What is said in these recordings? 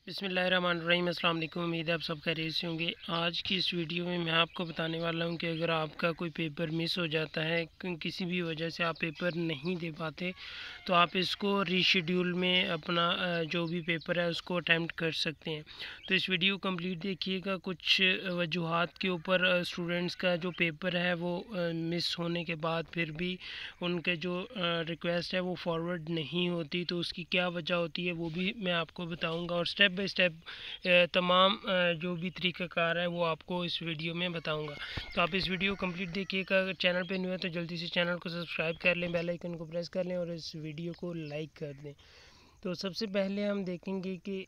बिस्मिल्लाहिर्रहमानिर्रहीम। अस्सलाम वालेकुम। उम्मीद है आप सब खैरियत से होंगे। आज की इस वीडियो में मैं आपको बताने वाला हूं कि अगर आपका कोई पेपर मिस हो जाता है, किसी भी वजह से आप पेपर नहीं दे पाते, तो आप इसको रीशेड्यूल में अपना जो भी पेपर है उसको अटैम्प्ट कर सकते हैं। तो इस वीडियो कंप्लीट देखिएगा। कुछ वजूहात के ऊपर स्टूडेंट्स का जो पेपर है वो मिस होने के बाद फिर भी उनके जो रिक्वेस्ट है वो फॉरवर्ड नहीं होती, तो उसकी क्या वजह होती है वो भी मैं आपको बताऊंगा और स्टेप बाय स्टेप तमाम जो भी तरीक़ाकार है वो आपको इस वीडियो में बताऊंगा। तो आप इस वीडियो कंप्लीट देखिएगा। अगर चैनल पे न्यू है तो जल्दी से चैनल को सब्सक्राइब कर लें, बेल आइकन को प्रेस कर लें और इस वीडियो को लाइक कर दें। तो सबसे पहले हम देखेंगे कि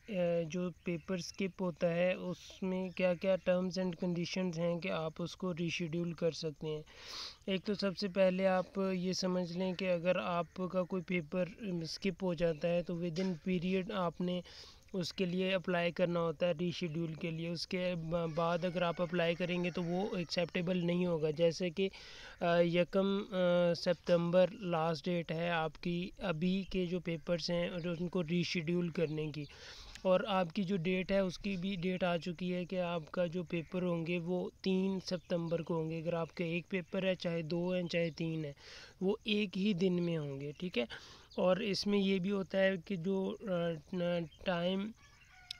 जो पेपर स्किप होता है उसमें क्या क्या टर्म्स एंड कंडीशंस हैं कि आप उसको रीशेड्यूल कर सकते हैं। एक तो सबसे पहले आप ये समझ लें कि अगर आपका कोई पेपर स्किप हो जाता है तो विद इन पीरियड आपने उसके लिए अप्लाई करना होता है रीशेड्यूल के लिए। उसके बाद अगर आप अप्लाई करेंगे तो वो एक्सेप्टेबल नहीं होगा। जैसे कि 1 सितंबर लास्ट डेट है आपकी अभी के जो पेपर्स हैं और उनको रीशेड्यूल करने की, और आपकी जो डेट है उसकी भी डेट आ चुकी है कि आपका जो पेपर होंगे वो 3 सितंबर को होंगे। अगर आपके एक पेपर है, चाहे 2 हैं चाहे 3 है, वो एक ही दिन में होंगे, ठीक है। और इसमें ये भी होता है कि जो टाइम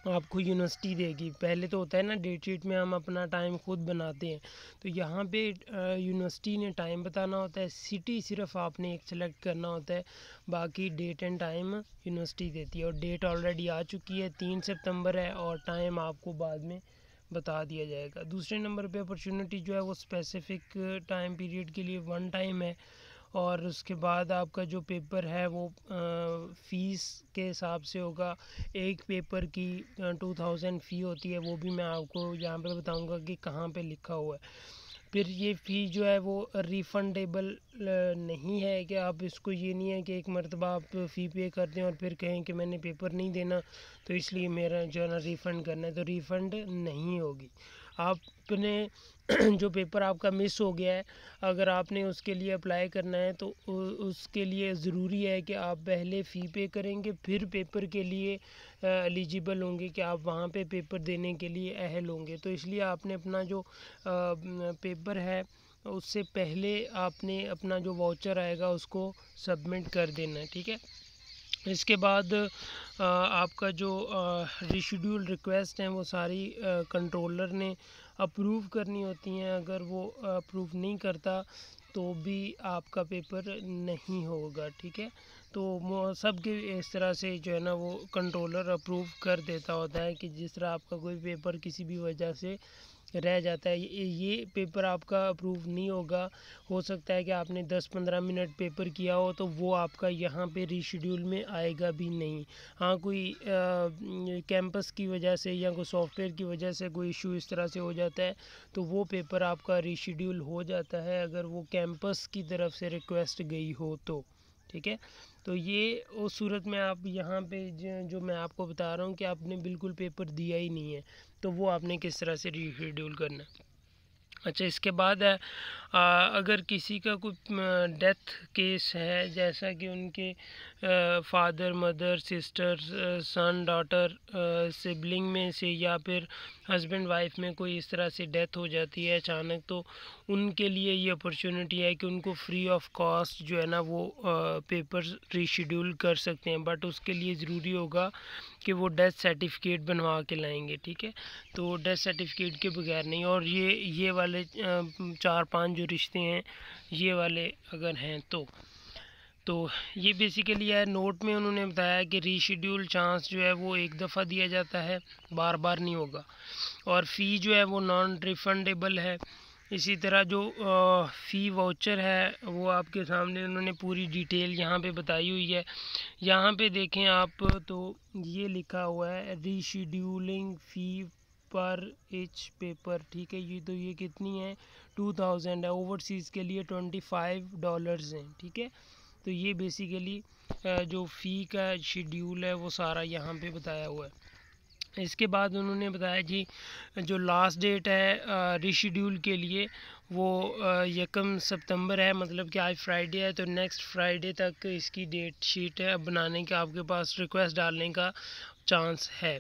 आपको यूनिवर्सिटी देगी, पहले तो होता है ना डेट शीट में हम अपना टाइम खुद बनाते हैं, तो यहाँ पे यूनिवर्सिटी ने टाइम बताना होता है, सिटी सिर्फ आपने एक सेलेक्ट करना होता है, बाकी डेट एंड टाइम यूनिवर्सिटी देती है। और डेट ऑलरेडी आ चुकी है, 3 सितंबर है, और टाइम आपको बाद में बता दिया जाएगा। दूसरे नंबर पे अपॉर्चुनिटी जो है वो स्पेसिफिक टाइम पीरियड के लिए 1 टाइम है, और उसके बाद आपका जो पेपर है वो फ़ीस के हिसाब से होगा। एक पेपर की 2000 फ़ी होती है, वो भी मैं आपको यहाँ पे बताऊँगा कि कहाँ पे लिखा हुआ है। फिर ये फ़ी जो है वो रिफ़ंडेबल नहीं है, कि आप इसको ये नहीं है कि एक मरतबा आप फ़ी पे कर दें और फिर कहें कि मैंने पेपर नहीं देना तो इसलिए मेरा जो है ना रिफ़ंड करना है, तो रिफ़ंड नहीं होगी। आपने जो पेपर आपका मिस हो गया है, अगर आपने उसके लिए अप्लाई करना है तो उसके लिए ज़रूरी है कि आप पहले फ़ी पे करेंगे, फिर पेपर के लिए एलिजिबल होंगे कि आप वहाँ पे पेपर देने के लिए अहल होंगे। तो इसलिए आपने अपना जो पेपर है उससे पहले आपने अपना जो वाउचर आएगा उसको सबमिट कर देना है, ठीक है। इसके बाद आपका जो रीशेड्यूल रिक्वेस्ट हैं वो सारी कंट्रोलर ने अप्रूव करनी होती हैं। अगर वो अप्रूव नहीं करता तो भी आपका पेपर नहीं होगा, ठीक है। तो सब के इस तरह से जो है ना वो कंट्रोलर अप्रूव कर देता होता है कि जिस तरह आपका कोई पेपर किसी भी वजह से रह जाता है, ये पेपर आपका अप्रूव नहीं होगा। हो सकता है कि आपने 10-15 मिनट पेपर किया हो तो वो आपका यहाँ पे रीशेड्यूल में आएगा भी नहीं। हाँ, कोई कैंपस की वजह से या कोई सॉफ्टवेयर की वजह से कोई इशू इस तरह से हो जाता है तो वो पेपर आपका रीशेड्यूल हो जाता है, अगर वो कैंपस की तरफ से रिक्वेस्ट गई हो तो, ठीक है। तो ये उस सूरत में आप यहाँ पे जो मैं आपको बता रहा हूँ कि आपने बिल्कुल पेपर दिया ही नहीं है, तो वो आपने किस तरह से रीशेड्यूल करना है। अच्छा, इसके बाद है अगर किसी का कोई डेथ केस है, जैसा कि उनके फादर, मदर, सिस्टर, सन, डॉटर, सिबलिंग में से या फिर हस्बैंड वाइफ में कोई इस तरह से डेथ हो जाती है अचानक, तो उनके लिए ये अपॉर्चुनिटी है कि उनको फ्री ऑफ कॉस्ट जो है ना वो पेपर रीशेड्यूल कर सकते हैं। बट उसके लिए ज़रूरी होगा कि वो डेथ सर्टिफिकेट बनवा के लाएंगे, ठीक है। तो डेथ सर्टिफिकेट के बगैर नहीं। और ये वाले 4-5 जो रिश्ते हैं ये वाले अगर हैं तो ये बेसिकली है। नोट में उन्होंने बताया कि रीशेड्यूल चांस जो है वो एक दफ़ा दिया जाता है, बार बार नहीं होगा, और फ़ी जो है वो नॉन रिफंडेबल है। इसी तरह जो फ़ी वाउचर है वो आपके सामने उन्होंने पूरी डिटेल यहाँ पे बताई हुई है। यहाँ पे देखें आप तो ये लिखा हुआ है रीशेड्यूलिंग फ़ी पर एच पेपर, ठीक है। ये कितनी है, 2000 है। ओवरसीज़ के लिए $25 हैं, ठीक है। तो ये बेसिकली जो फ़ी का शेड्यूल है वो सारा यहाँ पे बताया हुआ है। इसके बाद उन्होंने बताया जी जो लास्ट डेट है रीशेड्यूल के लिए वो 1 सितंबर है, मतलब कि आज फ्राइडे है तो नेक्स्ट फ्राइडे तक इसकी डेट शीट है बनाने का, आपके पास रिक्वेस्ट डालने का चांस है।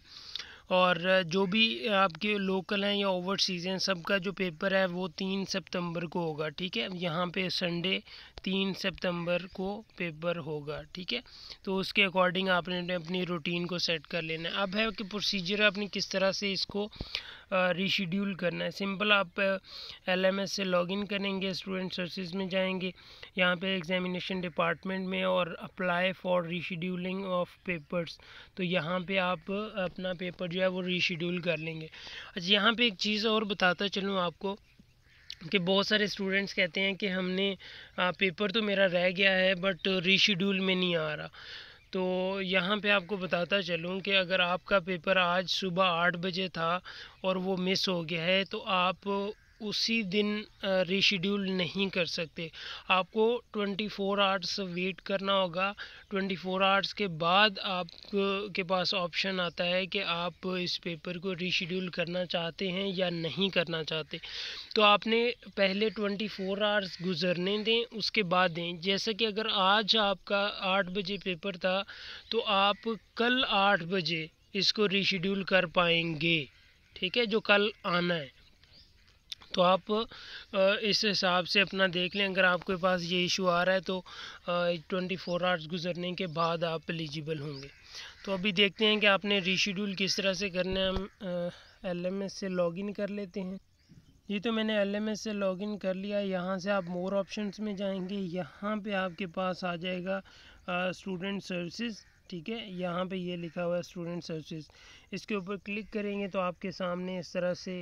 और जो भी आपके लोकल हैं या ओवरसीज़ हैं, सबका जो पेपर है वो 3 सितंबर को होगा, ठीक है। यहाँ पे संडे 3 सितंबर को पेपर होगा, ठीक है। तो उसके अकॉर्डिंग आपने अपनी रूटीन को सेट कर लेना है। अब है कि प्रोसीजर आपने किस तरह से इसको रीशेड्यूल करना है। सिंपल आप LMS से लॉगिन करेंगे, स्टूडेंट सर्विसेज में जाएंगे, यहाँ पे एग्जामिनेशन डिपार्टमेंट में, और apply for rescheduling of papers, तो यहाँ पे आप अपना पेपर जो है वो रीशेड्यूल कर लेंगे। अच्छा, यहाँ पे एक चीज़ और बताता चलूँ आपको कि बहुत सारे स्टूडेंट्स कहते हैं कि हमने पेपर तो मेरा रह गया है बट रीशेड्यूल में नहीं आ रहा। तो यहाँ पे आपको बताता चलूँ कि अगर आपका पेपर आज सुबह 8 बजे था और वो मिस हो गया है, तो आप उसी दिन रीशेड्यूल नहीं कर सकते। आपको 24 आवर्स वेट करना होगा। 24 आवर्स के बाद आप के पास ऑप्शन आता है कि आप इस पेपर को रीशेड्यूल करना चाहते हैं या नहीं करना चाहते। तो आपने पहले 24 आवर्स गुजरने दें, उसके बाद दें। जैसे कि अगर आज आपका 8 बजे पेपर था, तो आप कल 8 बजे इसको रीशेड्यूल कर पाएंगे, ठीक है, जो कल आना है। तो आप इस हिसाब से अपना देख लें। अगर आपके पास ये इशू आ रहा है तो 24 आवर्स गुजरने के बाद आप एलिजिबल होंगे। तो अभी देखते हैं कि आपने रीशेड्यूल किस तरह से करना है। हम LMS से लॉगिन कर लेते हैं। ये तो मैंने LMS से लॉगिन कर लिया। यहाँ से आप मोर ऑप्शंस में जाएंगे, यहाँ पे आपके पास आ जाएगा स्टूडेंट सर्विसेज, ठीक है। यहाँ पे ये लिखा हुआ है स्टूडेंट सर्विसेज। इसके ऊपर क्लिक करेंगे तो आपके सामने इस तरह से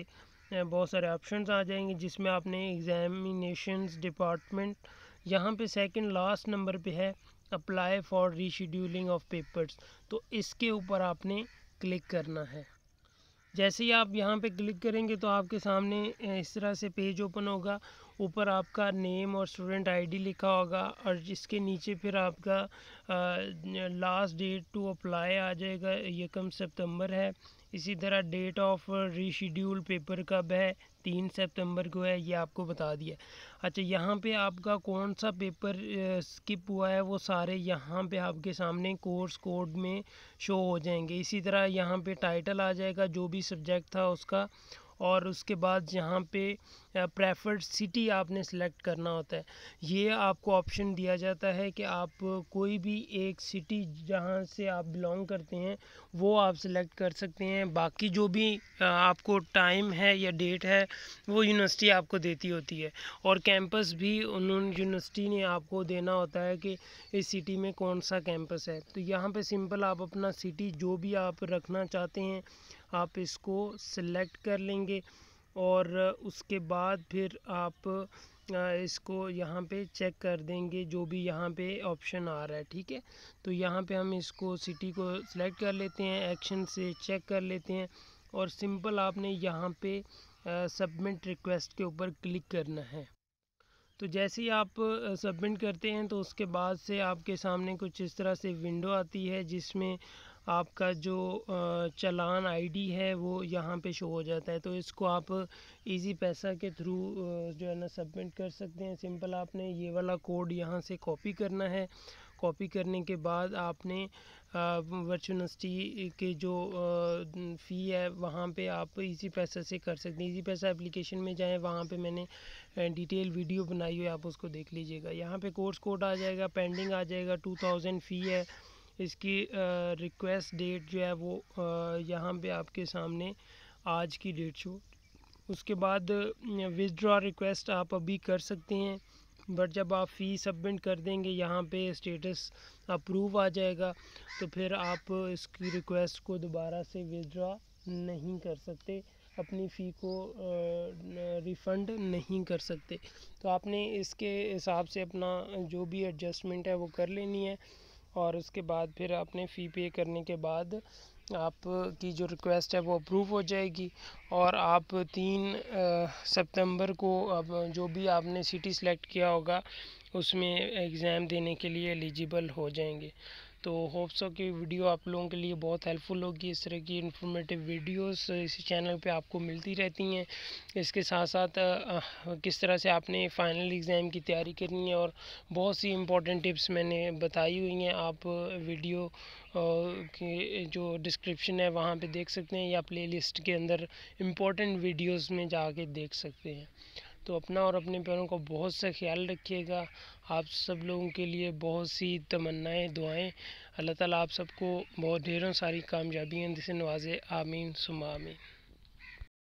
बहुत सारे ऑप्शंस आ जाएंगे, जिसमें आपने एग्जामिनेशंस डिपार्टमेंट, यहाँ पे सेकंड लास्ट नंबर पे है apply for rescheduling of papers, तो इसके ऊपर आपने क्लिक करना है। जैसे ही आप यहाँ पे क्लिक करेंगे तो आपके सामने इस तरह से पेज ओपन होगा। ऊपर आपका नेम और स्टूडेंट आईडी लिखा होगा, और जिसके नीचे फिर आपका लास्ट डेट टू अप्लाई आ जाएगा, ये कम सितंबर है। इसी तरह डेट ऑफ रीशेड्यूल पेपर कब है, 3 सितंबर को है, ये आपको बता दिया। अच्छा, यहाँ पे आपका कौन सा पेपर स्किप हुआ है वो सारे यहाँ पे आपके सामने कोर्स कोड में शो हो जाएंगे। इसी तरह यहाँ पे टाइटल आ जाएगा जो भी सब्जेक्ट था उसका, और उसके बाद यहाँ पे प्रेफर्ड सिटी आपने सेलेक्ट करना होता है। ये आपको ऑप्शन दिया जाता है कि आप कोई भी एक सिटी जहाँ से आप बिलोंग करते हैं वो आप सेलेक्ट कर सकते हैं। बाकी जो भी आपको टाइम है या डेट है वो यूनिवर्सिटी आपको देती होती है, और कैंपस भी उन्होंने यूनिवर्सिटी ने आपको देना होता है कि इस सिटी में कौन सा कैंपस है। तो यहाँ पे सिंपल आप अपना सिटी जो भी आप रखना चाहते हैं आप इसको सिलेक्ट कर लेंगे, और उसके बाद फिर आप इसको यहाँ पे चेक कर देंगे जो भी यहाँ पे ऑप्शन आ रहा है, ठीक है। तो यहाँ पे हम इसको सिटी को सिलेक्ट कर लेते हैं, एक्शन से चेक कर लेते हैं, और सिंपल आपने यहाँ पे सबमिट रिक्वेस्ट के ऊपर क्लिक करना है। तो जैसे ही आप सबमिट करते हैं तो उसके बाद से आपके सामने कुछ इस तरह से विंडो आती है, जिसमें आपका जो चालान आईडी है वो यहाँ पे शो हो जाता है। तो इसको आप इजी पैसा के थ्रू जो है ना सबमिट कर सकते हैं। सिंपल आपने ये वाला कोड यहाँ से कॉपी करना है। कॉपी करने के बाद आपने वर्चुअल यूनिवर्सिटी के जो फ़ी है वहाँ पे आप इजी पैसा से कर सकते हैं। इजी पैसा एप्लीकेशन में जाएं, वहाँ पे मैंने डिटेल वीडियो बनाई हुई है, आप उसको देख लीजिएगा। यहाँ पे कोर्स कोड आ जाएगा, पेंडिंग आ जाएगा, 2000 फ़ी है। इसकी रिक्वेस्ट डेट जो है वो यहाँ पे आपके सामने आज की डेट शो। उसके बाद विथड्रॉ रिक्वेस्ट आप अभी कर सकते हैं, बट जब आप फ़ी सबमिट कर देंगे यहाँ पे स्टेटस अप्रूव आ जाएगा, तो फिर आप इसकी रिक्वेस्ट को दोबारा से विथड्रॉ नहीं कर सकते, अपनी फ़ी को रिफ़ंड नहीं कर सकते। तो आपने इसके हिसाब से अपना जो भी एडजस्टमेंट है वो कर लेनी है, और उसके बाद फिर आपने फ़ी पे करने के बाद आपकी जो रिक्वेस्ट है वो अप्रूव हो जाएगी, और आप 3 सितंबर को अब जो भी आपने सिटी सेलेक्ट किया होगा उसमें एग्ज़ाम देने के लिए एलिजिबल हो जाएंगे। तो होप सो कि वीडियो आप लोगों के लिए बहुत हेल्पफुल होगी। इस तरह की इन्फॉर्मेटिव वीडियोस इसी चैनल पे आपको मिलती रहती हैं। इसके साथ साथ किस तरह से आपने फ़ाइनल एग्ज़ाम की तैयारी करनी है और बहुत सी इम्पोर्टेंट टिप्स मैंने बताई हुई हैं। आप वीडियो की जो डिस्क्रिप्शन है वहाँ पे देख सकते हैं, या प्लेलिस्ट के अंदर इम्पोर्टेंट वीडियोस में जाके देख सकते हैं। तो अपना और अपने प्यारों का बहुत सा ख्याल रखिएगा। आप सब लोगों के लिए बहुत सी तमन्नाएं, दुआएं। अल्लाह ताला आप सबको बहुत ढेरों सारी कामयाबियाँ से नवाजे। आमीन सुम्मा आमीन।